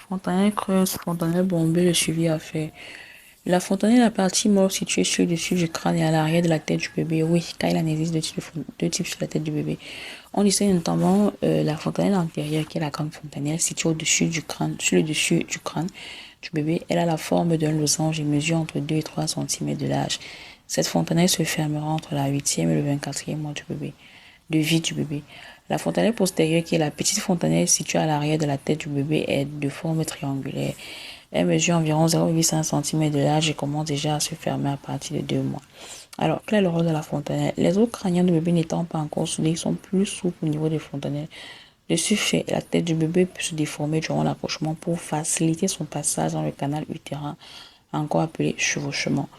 Fontanelle creuse, fontanelle bombée, le suivi à faire. La fontanelle est la partie morte située sur le dessus du crâne et à l'arrière de la tête du bébé. Oui, car il en existe deux types sur la tête du bébé. On distingue notamment la fontanelle antérieure, qui est la grande fontanelle, située au-dessus du crâne, sur le dessus du crâne du bébé. Elle a la forme d'un losange et mesure entre 2 et 3 centimètres de large. Cette fontanelle se fermera entre la 8e et le 24e mois du bébé, de vie du bébé. La fontanelle postérieure, qui est la petite fontanelle située à l'arrière de la tête du bébé, est de forme triangulaire. Elle mesure environ 0,5 cm de large et commence déjà à se fermer à partir de 2 mois. Alors, quel est le rôle de la fontanelle? Les os crâniens du bébé n'étant pas encore soudés, ils sont plus souples au niveau des fontanelles. De ce fait, la tête du bébé peut se déformer durant l'accouchement pour faciliter son passage dans le canal utérin, encore appelé chevauchement.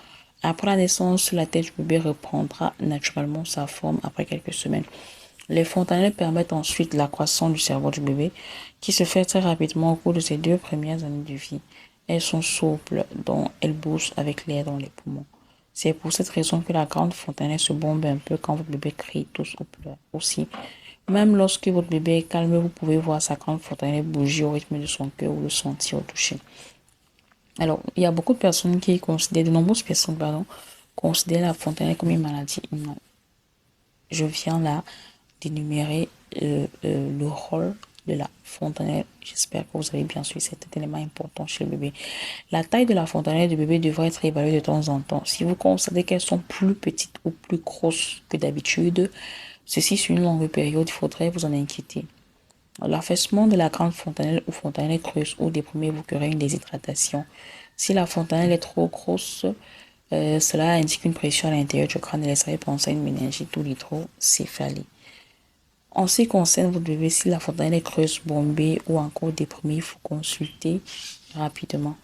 Après la naissance, la tête du bébé reprendra naturellement sa forme après quelques semaines. Les fontanelles permettent ensuite la croissance du cerveau du bébé, qui se fait très rapidement au cours de ses 2 premières années de vie. Elles sont souples, donc elles bougent avec l'air dans les poumons. C'est pour cette raison que la grande fontanelle se bombe un peu quand votre bébé crie, tousse ou pleure. Aussi, même lorsque votre bébé est calme, vous pouvez voir sa grande fontanelle bouger au rythme de son cœur ou le sentir au toucher. Alors, il y a beaucoup de personnes qui considèrent, de nombreuses personnes, pardon, considèrent la fontanelle comme une maladie. Non. Je viens là d'énumérer le rôle de la fontanelle. J'espère que vous avez bien suivi cet élément important chez le bébé. La taille de la fontanelle du bébé devrait être évaluée de temps en temps. Si vous constatez qu'elles sont plus petites ou plus grosses que d'habitude, ceci sur une longue période, il faudrait vous en inquiéter. L'affaissement de la grande fontanelle ou fontanelle creuse ou déprimée vous créera une déshydratation. Si la fontanelle est trop grosse, cela indique une pression à l'intérieur du crâne et laisserait penser à une méningite ou l'hydrocéphalie. En ce qui concerne votre bébé, si la fontanelle est creuse, bombée ou encore déprimée, il faut consulter rapidement.